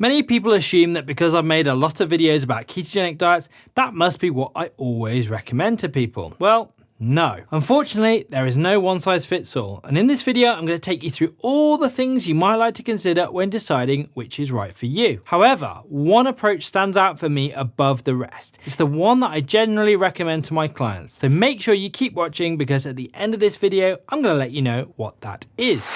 Many people assume that because I've made a lot of videos about ketogenic diets, that must be what I always recommend to people. Well, no. Unfortunately, there is no one size fits all. And in this video, I'm going to take you through all the things you might like to consider when deciding which is right for you. However, one approach stands out for me above the rest. It's the one that I generally recommend to my clients. So make sure you keep watching because at the end of this video, I'm going to let you know what that is.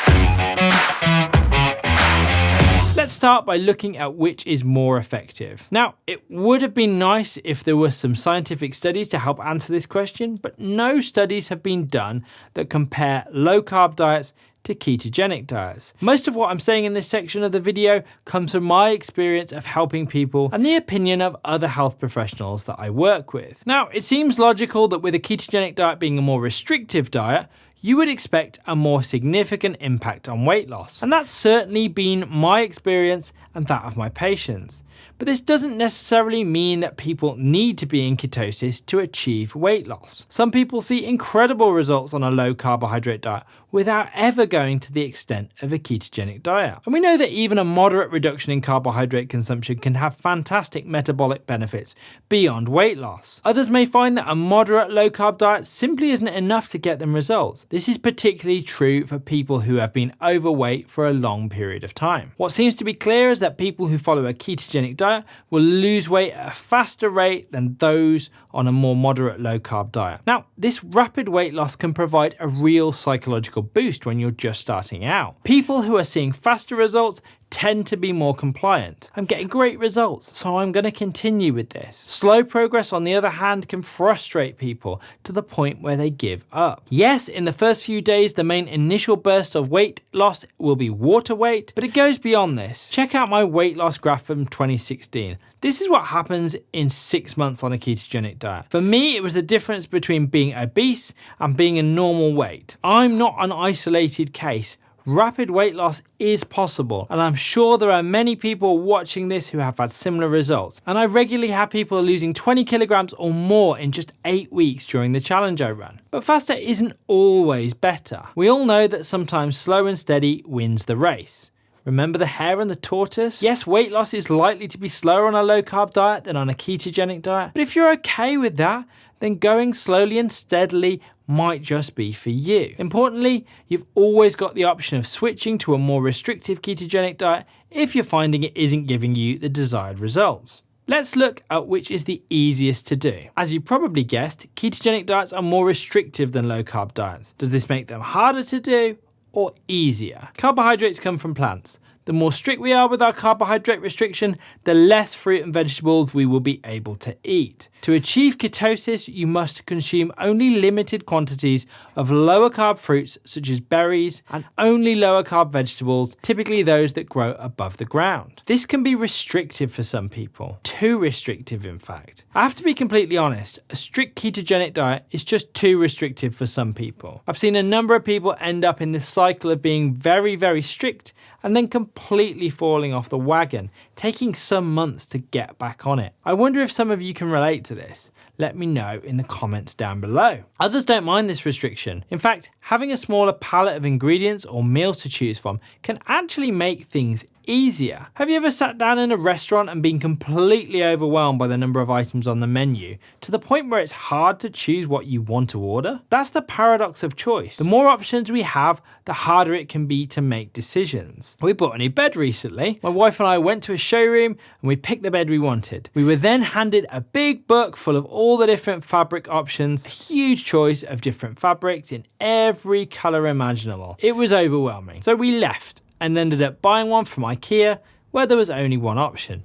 Let's start by looking at which is more effective. Now, it would have been nice if there were some scientific studies to help answer this question, but no studies have been done that compare low-carb diets to ketogenic diets. Most of what I'm saying in this section of the video comes from my experience of helping people and the opinion of other health professionals that I work with. Now, it seems logical that with a ketogenic diet being a more restrictive diet, you would expect a more significant impact on weight loss. And that's certainly been my experience and that of my patients. But this doesn't necessarily mean that people need to be in ketosis to achieve weight loss. Some people see incredible results on a low carbohydrate diet without ever going to the extent of a ketogenic diet. And we know that even a moderate reduction in carbohydrate consumption can have fantastic metabolic benefits beyond weight loss. Others may find that a moderate low carb diet simply isn't enough to get them results. This is particularly true for people who have been overweight for a long period of time. What seems to be clear is that people who follow a ketogenic diet will lose weight at a faster rate than those on a more moderate low carb diet. Now, this rapid weight loss can provide a real psychological boost when you're just starting out. People who are seeing faster results tend to be more compliant. I'm getting great results, so I'm going to continue with this. Slow progress, on the other hand, can frustrate people to the point where they give up. Yes, in the first few days, the main initial burst of weight loss will be water weight, but it goes beyond this. Check out my weight loss graph from 2016. This is what happens in 6 months on a ketogenic diet. For me, it was the difference between being obese and being a normal weight. I'm not an isolated case. Rapid weight loss is possible, and I'm sure there are many people watching this who have had similar results. And I regularly have people losing 20 kilograms or more in just 8 weeks during the challenge I run. But faster isn't always better. We all know that sometimes slow and steady wins the race. Remember the hare and the tortoise? Yes, weight loss is likely to be slower on a low-carb diet than on a ketogenic diet, but if you're okay with that, then going slowly and steadily might just be for you. Importantly, you've always got the option of switching to a more restrictive ketogenic diet if you're finding it isn't giving you the desired results. Let's look at which is the easiest to do. As you probably guessed, ketogenic diets are more restrictive than low-carb diets. Does this make them harder to do or easier? Carbohydrates come from plants. The more strict we are with our carbohydrate restriction, the less fruit and vegetables we will be able to eat. To achieve ketosis, you must consume only limited quantities of lower carb fruits such as berries and only lower carb vegetables, typically those that grow above the ground. This can be restrictive for some people, too restrictive in fact. I have to be completely honest, a strict ketogenic diet is just too restrictive for some people. I've seen a number of people end up in this cycle of being very, very strict and then completely falling off the wagon, taking some months to get back on it. I wonder if some of you can relate to this. Let me know in the comments down below. Others don't mind this restriction. In fact, having a smaller palette of ingredients or meals to choose from can actually make things easier. Have you ever sat down in a restaurant and been completely overwhelmed by the number of items on the menu to the point where it's hard to choose what you want to order? That's the paradox of choice. The more options we have, the harder it can be to make decisions. We bought a new bed recently. My wife and I went to a showroom and we picked the bed we wanted. We were then handed a big book full of all the different fabric options, a huge choice of different fabrics in every color imaginable. It was overwhelming. So we left and ended up buying one from IKEA where there was only one option,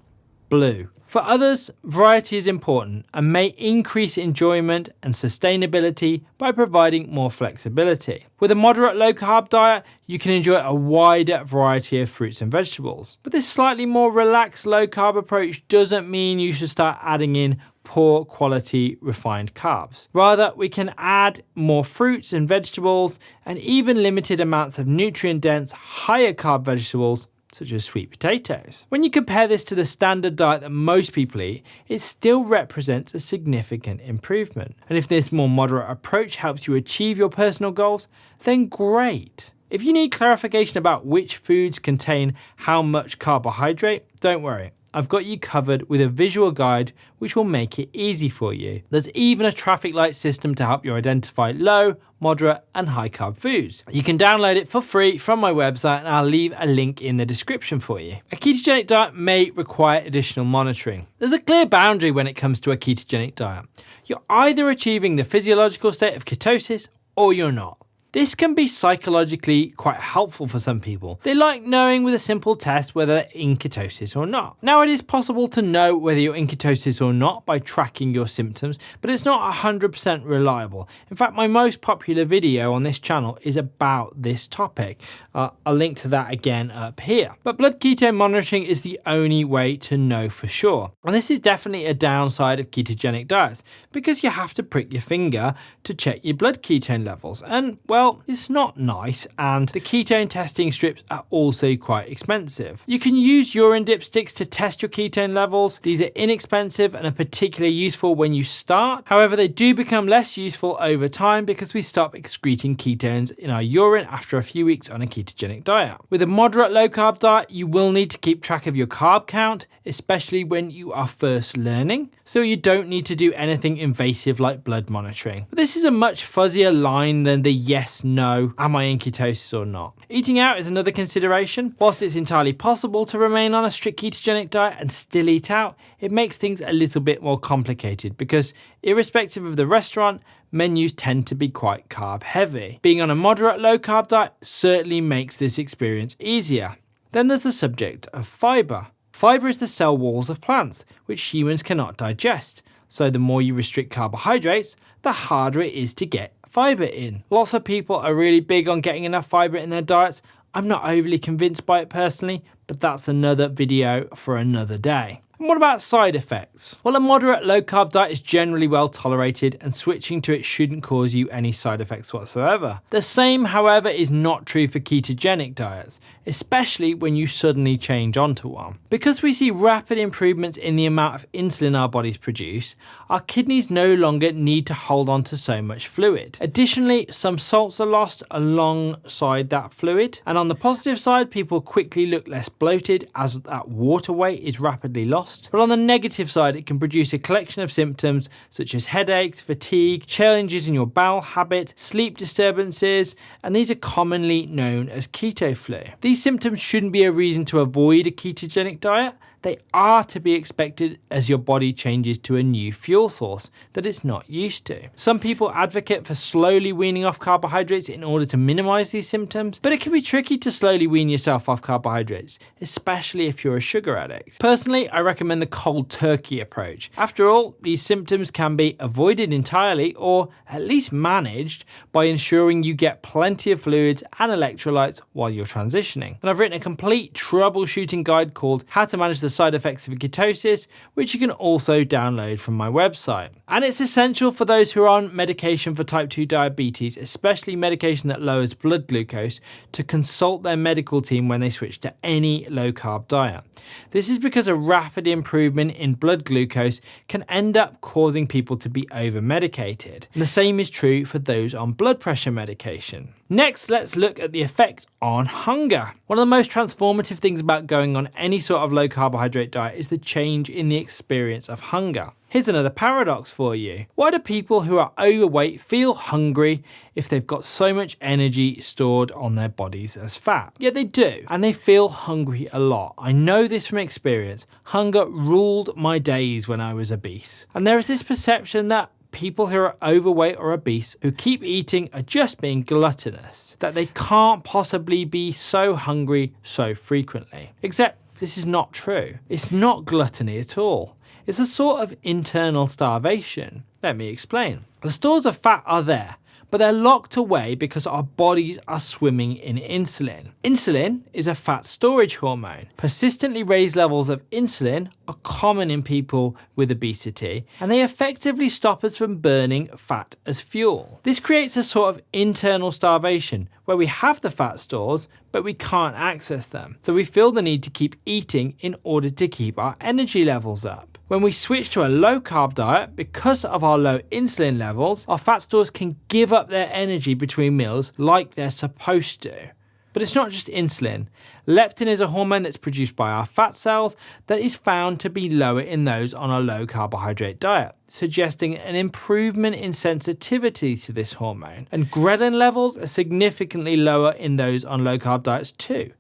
blue. For others, variety is important and may increase enjoyment and sustainability by providing more flexibility. With a moderate low-carb diet, you can enjoy a wider variety of fruits and vegetables. But this slightly more relaxed low-carb approach doesn't mean you should start adding in poor quality refined carbs. Rather, we can add more fruits and vegetables and even limited amounts of nutrient-dense, higher carb vegetables such as sweet potatoes. When you compare this to the standard diet that most people eat, it still represents a significant improvement. And if this more moderate approach helps you achieve your personal goals, then great. If you need clarification about which foods contain how much carbohydrate, don't worry. I've got you covered with a visual guide which will make it easy for you. There's even a traffic light system to help you identify low, moderate and high carb foods. You can download it for free from my website and I'll leave a link in the description for you. A ketogenic diet may require additional monitoring. There's a clear boundary when it comes to a ketogenic diet. You're either achieving the physiological state of ketosis or you're not. This can be psychologically quite helpful for some people. They like knowing with a simple test whether they're in ketosis or not. Now, it is possible to know whether you're in ketosis or not by tracking your symptoms, but it's not 100% reliable. In fact, my most popular video on this channel is about this topic. I'll link to that again up here. But blood ketone monitoring is the only way to know for sure. And this is definitely a downside of ketogenic diets because you have to prick your finger to check your blood ketone levels. And well, it's not nice, and the ketone testing strips are also quite expensive. You can use urine dipsticks to test your ketone levels. These are inexpensive and are particularly useful when you start. However, they do become less useful over time because we stop excreting ketones in our urine after a few weeks on a ketogenic diet. With a moderate low carb diet, you will need to keep track of your carb count, especially when you are first learning. So you don't need to do anything invasive like blood monitoring. But this is a much fuzzier line than the yes, no, am I in ketosis or not? Eating out is another consideration. Whilst it's entirely possible to remain on a strict ketogenic diet and still eat out, it makes things a little bit more complicated because irrespective of the restaurant, menus tend to be quite carb heavy. Being on a moderate low carb diet certainly makes this experience easier. Then there's the subject of fiber. Fiber is the cell walls of plants, which humans cannot digest. So the more you restrict carbohydrates, the harder it is to get fiber in. Lots of people are really big on getting enough fiber in their diets. I'm not overly convinced by it personally, but that's another video for another day. And what about side effects? Well, a moderate low carb diet is generally well tolerated and switching to it shouldn't cause you any side effects whatsoever. The same, however, is not true for ketogenic diets, especially when you suddenly change onto one. Because we see rapid improvements in the amount of insulin our bodies produce, our kidneys no longer need to hold on to so much fluid. Additionally, some salts are lost alongside that fluid. And on the positive side, people quickly look less bloated as that water weight is rapidly lost. But on the negative side, it can produce a collection of symptoms such as headaches, fatigue, changes in your bowel habit, sleep disturbances, and these are commonly known as keto flu. These symptoms shouldn't be a reason to avoid a ketogenic diet. They are to be expected as your body changes to a new fuel source that it's not used to. Some people advocate for slowly weaning off carbohydrates in order to minimize these symptoms, but it can be tricky to slowly wean yourself off carbohydrates, especially if you're a sugar addict. Personally, I recommend the cold turkey approach. After all, these symptoms can be avoided entirely or at least managed by ensuring you get plenty of fluids and electrolytes while you're transitioning. And I've written a complete troubleshooting guide called How to Manage the Side Effects of Ketosis, which you can also download from my website. And it's essential for those who are on medication for type 2 diabetes, especially medication that lowers blood glucose, to consult their medical team when they switch to any low carb diet. This is because a rapid improvement in blood glucose can end up causing people to be over medicated. And the same is true for those on blood pressure medication. Next, let's look at the effect on hunger. One of the most transformative things about going on any sort of low carbohydrate diet is the change in the experience of hunger. Here's another paradox for you. Why do people who are overweight feel hungry if they've got so much energy stored on their bodies as fat? Yeah, they do, and they feel hungry a lot. I know this from experience. Hunger ruled my days when I was obese. And there is this perception that people who are overweight or obese who keep eating are just being gluttonous, that they can't possibly be so hungry so frequently. Except this is not true. It's not gluttony at all. It's a sort of internal starvation. Let me explain. The stores of fat are there, but they're locked away because our bodies are swimming in insulin. Insulin is a fat storage hormone. Persistently raised levels of insulin are common in people with obesity, and they effectively stop us from burning fat as fuel. This creates a sort of internal starvation where we have the fat stores, but we can't access them. So we feel the need to keep eating in order to keep our energy levels up. When we switch to a low carb diet, because of our low insulin levels, our fat stores can give up their energy between meals like they're supposed to. But it's not just insulin. Leptin is a hormone that's produced by our fat cells that is found to be lower in those on a low carbohydrate diet, suggesting an improvement in sensitivity to this hormone. And ghrelin levels are significantly lower in those on low carb diets too.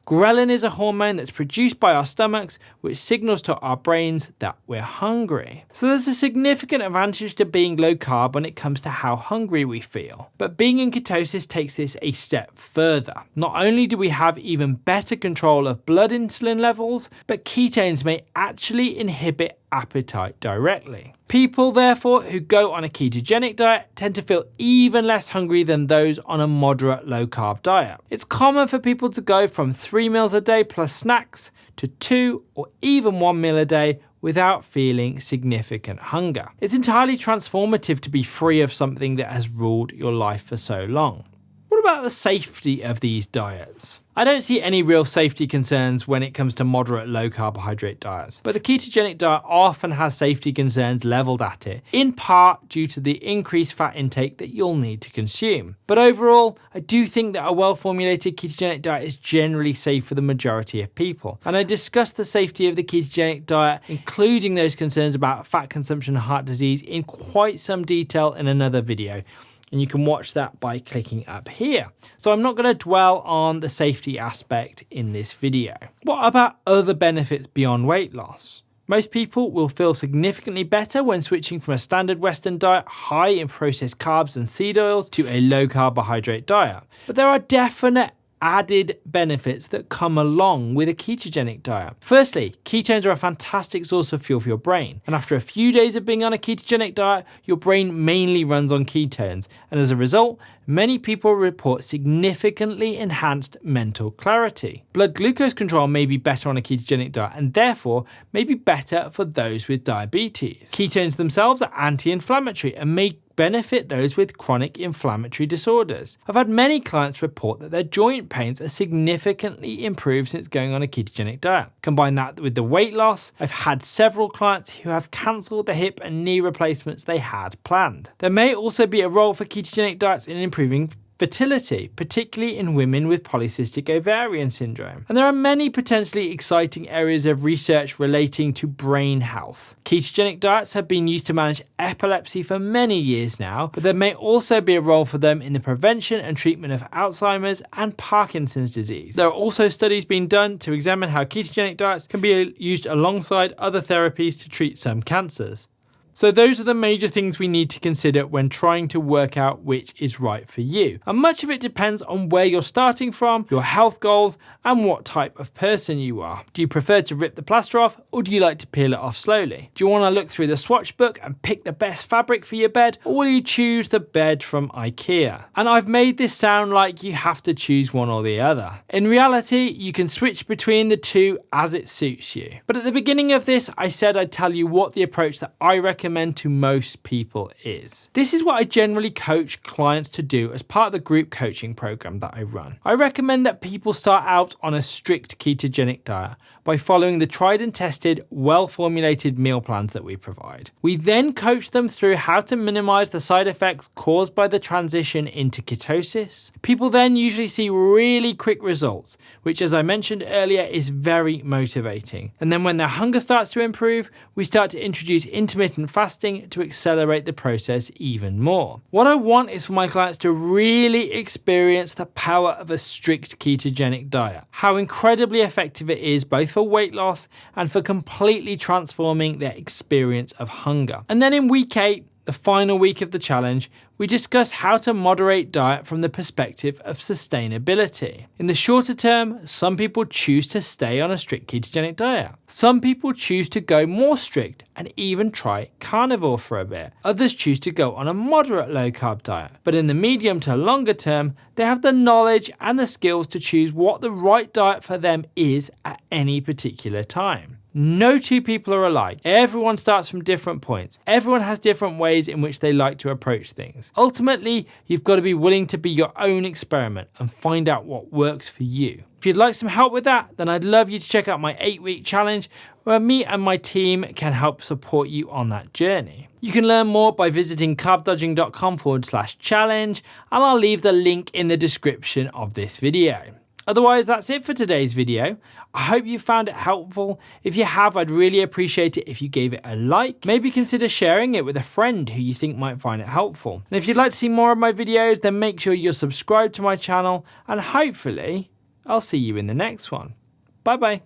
Ghrelin is a hormone that's produced by our stomachs, which signals to our brains that we're hungry. So there's a significant advantage to being low carb when it comes to how hungry we feel. But being in ketosis takes this a step further. Not only do we have even better control of blood insulin levels, but ketones may actually inhibit appetite directly. People, therefore, who go on a ketogenic diet tend to feel even less hungry than those on a moderate low-carb diet. It's common for people to go from 3 meals a day plus snacks to 2 or even 1 meal a day without feeling significant hunger. It's entirely transformative to be free of something that has ruled your life for so long. What about the safety of these diets? I don't see any real safety concerns when it comes to moderate low carbohydrate diets, but the ketogenic diet often has safety concerns leveled at it, in part due to the increased fat intake that you'll need to consume. But overall, I do think that a well-formulated ketogenic diet is generally safe for the majority of people. And I discussed the safety of the ketogenic diet, including those concerns about fat consumption and heart disease, in quite some detail in another video. And you can watch that by clicking up here. So I'm not going to dwell on the safety aspect in this video. What about other benefits beyond weight loss? Most people will feel significantly better when switching from a standard Western diet high in processed carbs and seed oils to a low carbohydrate diet. But there are definite added benefits that come along with a ketogenic diet. Firstly, ketones are a fantastic source of fuel for your brain. And after a few days of being on a ketogenic diet, your brain mainly runs on ketones. And as a result, many people report significantly enhanced mental clarity. Blood glucose control may be better on a ketogenic diet and therefore may be better for those with diabetes. Ketones themselves are anti-inflammatory and may benefit those with chronic inflammatory disorders. I've had many clients report that their joint pains are significantly improved since going on a ketogenic diet. Combine that with the weight loss, I've had several clients who have cancelled the hip and knee replacements they had planned. There may also be a role for ketogenic diets in improving fertility, particularly in women with polycystic ovarian syndrome. And there are many potentially exciting areas of research relating to brain health. Ketogenic diets have been used to manage epilepsy for many years now, but there may also be a role for them in the prevention and treatment of Alzheimer's and Parkinson's disease. There are also studies being done to examine how ketogenic diets can be used alongside other therapies to treat some cancers. So those are the major things we need to consider when trying to work out which is right for you. And much of it depends on where you're starting from, your health goals, and what type of person you are. Do you prefer to rip the plaster off, or do you like to peel it off slowly? Do you want to look through the swatch book and pick the best fabric for your bed, or will you choose the bed from IKEA? And I've made this sound like you have to choose one or the other. In reality, you can switch between the two as it suits you. But at the beginning of this, I said I'd tell you what the approach that I recommend to most people is. This is what I generally coach clients to do as part of the group coaching program that I run. I recommend that people start out on a strict ketogenic diet by following the tried and tested, well-formulated meal plans that we provide. We then coach them through how to minimize the side effects caused by the transition into ketosis. People then usually see really quick results, which, as I mentioned earlier, is very motivating. And then when their hunger starts to improve, we start to introduce intermittent fasting to accelerate the process even more. What I want is for my clients to really experience the power of a strict ketogenic diet, how incredibly effective it is both for weight loss and for completely transforming their experience of hunger. And then in week 8, the final week of the challenge, we discuss how to moderate diet from the perspective of sustainability. In the shorter term, some people choose to stay on a strict ketogenic diet. Some people choose to go more strict and even try carnivore for a bit. Others choose to go on a moderate low-carb diet. But in the medium to longer term, they have the knowledge and the skills to choose what the right diet for them is at any particular time. No two people are alike. Everyone starts from different points. Everyone has different ways in which they like to approach things. Ultimately, you've got to be willing to be your own experiment and find out what works for you. If you'd like some help with that, then I'd love you to check out my 8-week challenge where me and my team can help support you on that journey. You can learn more by visiting carbdodging.com/challenge, and I'll leave the link in the description of this video. Otherwise, that's it for today's video. I hope you found it helpful. If you have, I'd really appreciate it if you gave it a like. Maybe consider sharing it with a friend who you think might find it helpful. And if you'd like to see more of my videos, then make sure you're subscribed to my channel, and hopefully I'll see you in the next one. Bye bye.